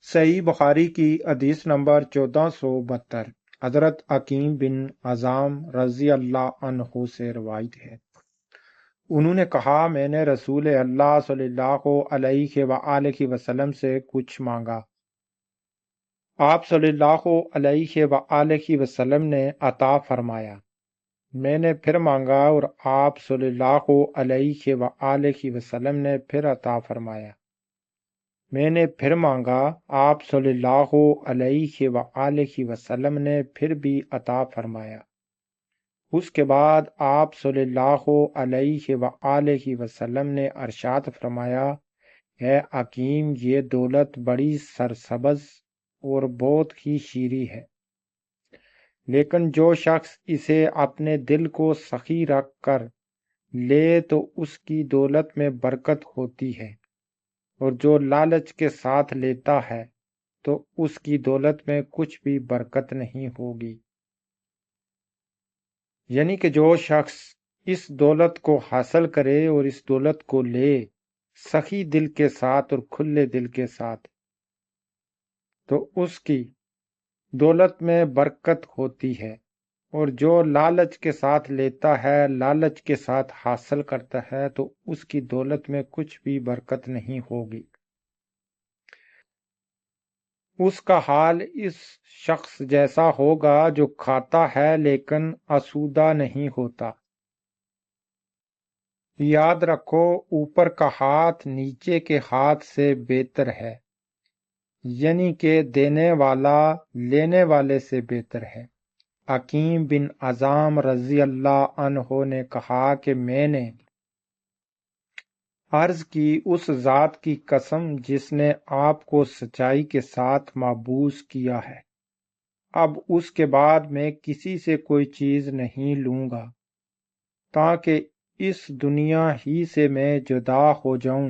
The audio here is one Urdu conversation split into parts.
صحیح بخاری کی حدیث نمبر 1472 حضرت حکیم بن عزام رضی اللہ عنہ سے روایت ہے۔ انہوں نے کہا، میں نے رسول اللہ صلی اللہ علیہ وآلہ وسلم سے کچھ مانگا، آپ صلی اللہ علیہ وآلہ وسلم نے عطا فرمایا۔ میں نے پھر مانگا اور آپ صلی اللہ علیہ وآلہ وسلم نے پھر عطا فرمایا۔ میں نے پھر مانگا، آپ صلی اللہ علیہ وآلہ وسلم نے پھر بھی عطا فرمایا۔ اس کے بعد آپ صلی اللہ علیہ وآلہ وسلم نے ارشاد فرمایا، اے حکیم، یہ دولت بڑی سرسبز اور بہت ہی شیریں ہے، لیکن جو شخص اسے اپنے دل کو سخی رکھ کر لے تو اس کی دولت میں برکت ہوتی ہے، اور جو لالچ کے ساتھ لیتا ہے تو اس کی دولت میں کچھ بھی برکت نہیں ہوگی۔ یعنی کہ جو شخص اس دولت کو حاصل کرے اور اس دولت کو لے سخی دل کے ساتھ اور کھلے دل کے ساتھ، تو اس کی دولت میں برکت ہوتی ہے، اور جو لالچ کے ساتھ لیتا ہے، لالچ کے ساتھ حاصل کرتا ہے، تو اس کی دولت میں کچھ بھی برکت نہیں ہوگی۔ اس کا حال اس شخص جیسا ہوگا جو کھاتا ہے لیکن آسودہ نہیں ہوتا۔ یاد رکھو، اوپر کا ہاتھ نیچے کے ہاتھ سے بہتر ہے، یعنی کہ دینے والا لینے والے سے بہتر ہے۔ حکیم بن عزام رضی اللہ عنہ نے کہا کہ میں نے عرض کی، اس ذات کی قسم جس نے آپ کو سچائی کے ساتھ معبوس کیا ہے، اب اس کے بعد میں کسی سے کوئی چیز نہیں لوں گا تاکہ اس دنیا ہی سے میں جدا ہو جاؤں۔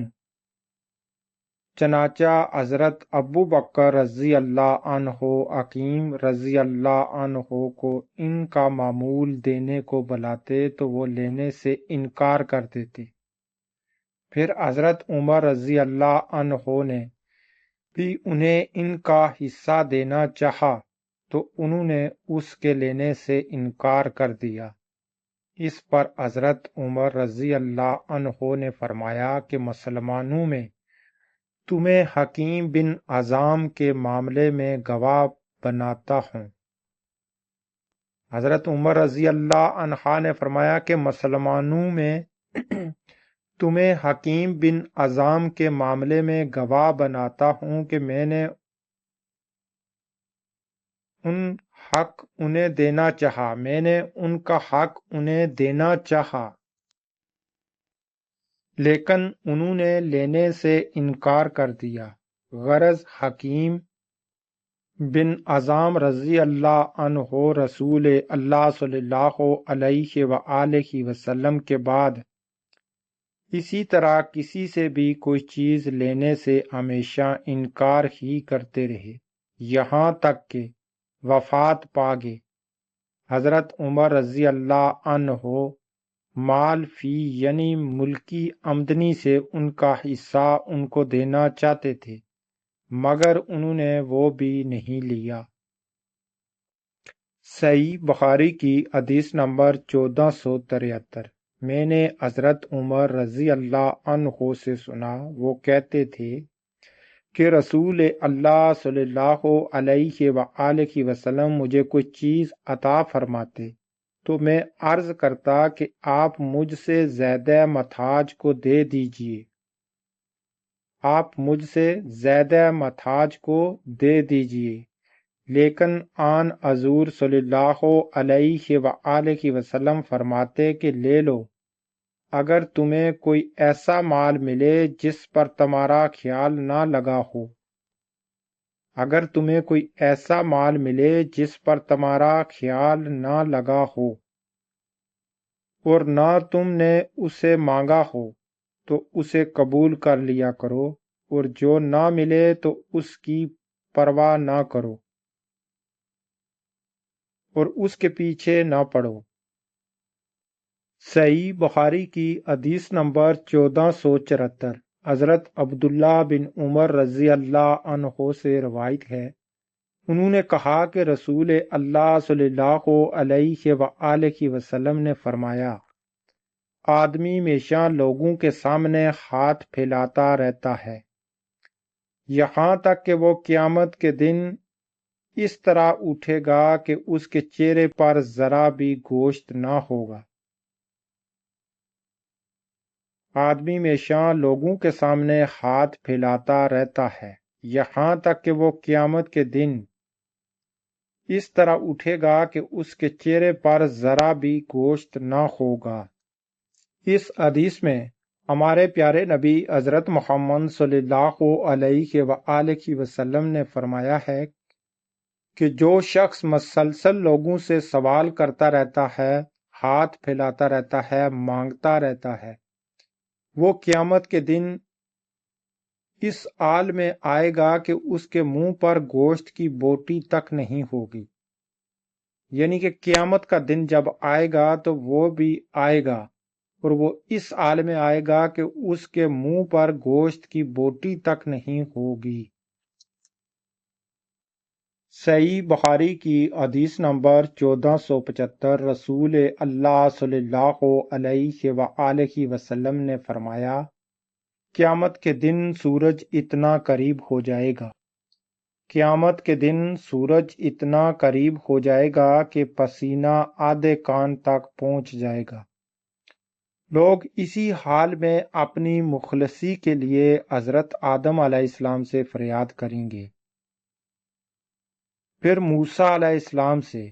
چنانچہ حضرت ابو بکر رضی اللہ عنہ حکیم رضی اللہ عنہ کو ان کا معمول دینے کو بلاتے تو وہ لینے سے انکار کر دیتے۔ پھر حضرت عمر رضی اللہ عنہ نے بھی انہیں ان کا حصہ دینا چاہا تو انہوں نے اس کے لینے سے انکار کر دیا۔ اس پر حضرت عمر رضی اللہ عنہ نے فرمایا کہ مسلمانوں میں تمہیں حکیم بن عزام کے معاملے میں گواہ بناتا ہوں۔ حضرت عمر رضی اللہ عنہ نے فرمایا کہ مسلمانوں میں تمہیں حکیم بن عزام کے معاملے میں گواہ بناتا ہوں کہ میں نے انہیں دینا چاہا، میں نے ان کا حق انہیں دینا چاہا، لیکن انہوں نے لینے سے انکار کر دیا۔ غرض حکیم بن عزام رضی اللہ عنہ رسول اللہ صلی اللہ علیہ وآلہ وسلم کے بعد اسی طرح کسی سے بھی کوئی چیز لینے سے ہمیشہ انکار ہی کرتے رہے، یہاں تک کہ وفات پا گئے۔ حضرت عمر رضی اللہ عنہ مال فی یعنی ملکی آمدنی سے ان کا حصہ ان کو دینا چاہتے تھے، مگر انہوں نے وہ بھی نہیں لیا۔ صحیح بخاری کی حدیث نمبر 1473 میں نے حضرت عمر رضی اللہ عنہ سے سنا، وہ کہتے تھے کہ رسول اللہ صلی اللہ علیہ وآلہ وسلم مجھے کوئی چیز عطا فرماتے تو میں عرض کرتا کہ آپ مجھ سے زیادہ محتاج کو دے دیجئے، آپ مجھ سے زیادہ محتاج کو دے دیجئے، لیکن آن حضور صلی اللہ علیہ وآلہ وسلم فرماتے کہ لے لو، اگر تمہیں کوئی ایسا مال ملے جس پر تمہارا خیال نہ لگا ہو، اگر تمہیں کوئی ایسا مال ملے جس پر تمہارا خیال نہ لگا ہو اور نہ تم نے اسے مانگا ہو تو اسے قبول کر لیا کرو، اور جو نہ ملے تو اس کی پرواہ نہ کرو اور اس کے پیچھے نہ پڑو۔ صحیح بخاری کی حدیث نمبر 1474 حضرت عبداللہ بن عمر رضی اللہ عنہ سے روایت ہے، انہوں نے کہا کہ رسول اللہ صلی اللہ علیہ وآلہ وسلم نے فرمایا، آدمی ہمیشہ لوگوں کے سامنے ہاتھ پھیلاتا رہتا ہے یہاں تک کہ وہ قیامت کے دن اس طرح اٹھے گا کہ اس کے چہرے پر ذرا بھی گوشت نہ ہوگا۔ آدمی ہمیشہ لوگوں کے سامنے ہاتھ پھیلاتا رہتا ہے یہاں تک کہ وہ قیامت کے دن اس طرح اٹھے گا کہ اس کے چہرے پر ذرا بھی گوشت نہ ہوگا۔ اس حدیث میں ہمارے پیارے نبی حضرت محمد صلی اللہ علیہ وآلہ وسلم نے فرمایا ہے کہ جو شخص مسلسل لوگوں سے سوال کرتا رہتا ہے، ہاتھ پھیلاتا رہتا ہے، مانگتا رہتا ہے، وہ قیامت کے دن اس حال میں آئے گا کہ اس کے منہ پر گوشت کی بوٹی تک نہیں ہوگی۔ یعنی کہ قیامت کا دن جب آئے گا تو وہ بھی آئے گا اور وہ اس حال میں آئے گا کہ اس کے منہ پر گوشت کی بوٹی تک نہیں ہوگی۔ صحیح بخاری کی حدیث نمبر 1475، رسول اللہ صلی اللہ علیہ وآلہ وسلم نے فرمایا، قیامت کے دن سورج اتنا قریب ہو جائے گا، قیامت کے دن سورج اتنا قریب ہو جائے گا کہ پسینہ آدھے کان تک پہنچ جائے گا۔ لوگ اسی حال میں اپنی مخلصی کے لیے حضرت آدم علیہ السلام سے فریاد کریں گے، پھر موسیٰ علیہ السلام سے،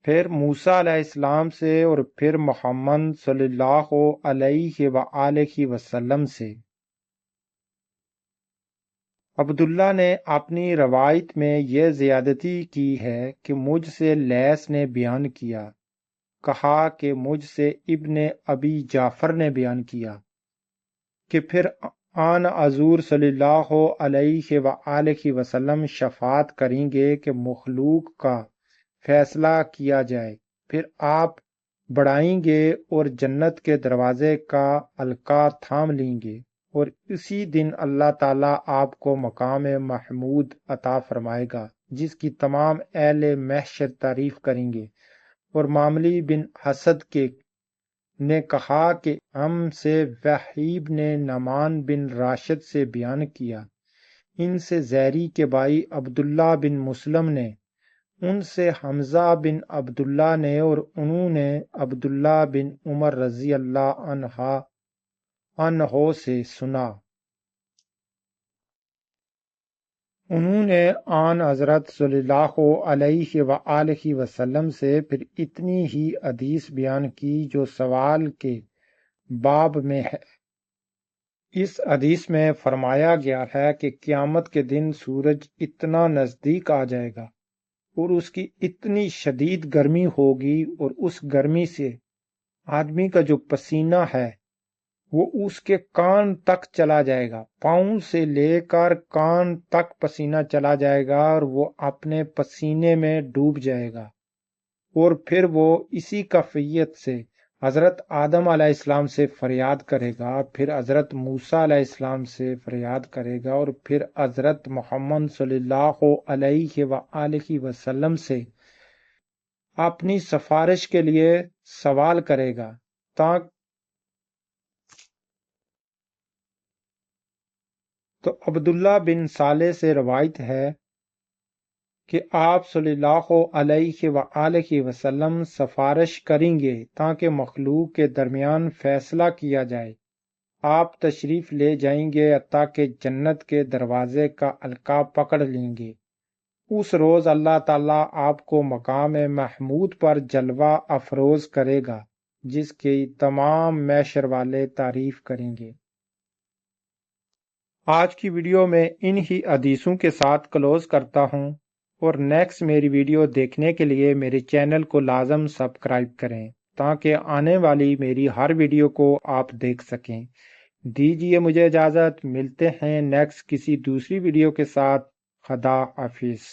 پھر موسیٰ علیہ السلام سے، اور پھر محمد صلی اللہ علیہ وآلہ وسلم سے۔ عبداللہ نے اپنی روایت میں یہ زیادتی کی ہے کہ مجھ سے لیث نے بیان کیا، کہا کہ مجھ سے ابن ابی جعفر نے بیان کیا کہ پھر آن حضور صلی اللہ علیہ وآلہ وسلم شفاعت کریں گے کہ مخلوق کا فیصلہ کیا جائے، پھر آپ بڑھائیں گے اور جنت کے دروازے کا حلقہ تھام لیں گے، اور اسی دن اللہ تعالیٰ آپ کو مقام محمود عطا فرمائے گا جس کی تمام اہل محشر تعریف کریں گے۔ اور معملی بن حسد نے کہا کہ ہم سے وحیب نے نعمان بن راشد سے بیان کیا، ان سے زہری کے بھائی عبداللہ بن مسلم نے، ان سے حمزہ بن عبداللہ نے، اور انہوں نے عبداللہ بن عمر رضی اللہ عنہ سے سنا، انہوں نے آن حضرت صلی اللہ علیہ وآلہ وسلم سے پھر اتنی ہی حدیث بیان کی جو سوال کے باب میں ہے۔ اس حدیث میں فرمایا گیا ہے کہ قیامت کے دن سورج اتنا نزدیک آ جائے گا اور اس کی اتنی شدید گرمی ہوگی، اور اس گرمی سے آدمی کا جو پسینہ ہے وہ اس کے کان تک چلا جائے گا، پاؤں سے لے کر کان تک پسینہ چلا جائے گا، اور وہ اپنے پسینے میں ڈوب جائے گا، اور پھر وہ اسی کیفیت سے حضرت آدم علیہ السلام سے فریاد کرے گا، پھر حضرت موسیٰ علیہ السلام سے فریاد کرے گا، اور پھر حضرت محمد صلی اللہ علیہ وآلہ وسلم سے اپنی سفارش کے لیے سوال کرے گا۔ تو عبداللہ بن صالح سے روایت ہے کہ آپ صلی اللہ علیہ وآلہ وسلم سفارش کریں گے تاکہ مخلوق کے درمیان فیصلہ کیا جائے، آپ تشریف لے جائیں گے حتیٰ کہ جنت کے دروازے کا حلقہ پکڑ لیں گے۔ اس روز اللہ تعالیٰ آپ کو مقام محمود پر جلوہ افروز کرے گا جس کی تمام محشر والے تعریف کریں گے۔ آج کی ویڈیو میں انہی حدیثوں کے ساتھ کلوز کرتا ہوں، اور نیکسٹ میری ویڈیو دیکھنے کے لیے میرے چینل کو لازم سبسکرائب کریں تاکہ آنے والی میری ہر ویڈیو کو آپ دیکھ سکیں۔ دیجیے مجھے اجازت، ملتے ہیں نیکسٹ کسی دوسری ویڈیو کے ساتھ۔ خدا حافظ۔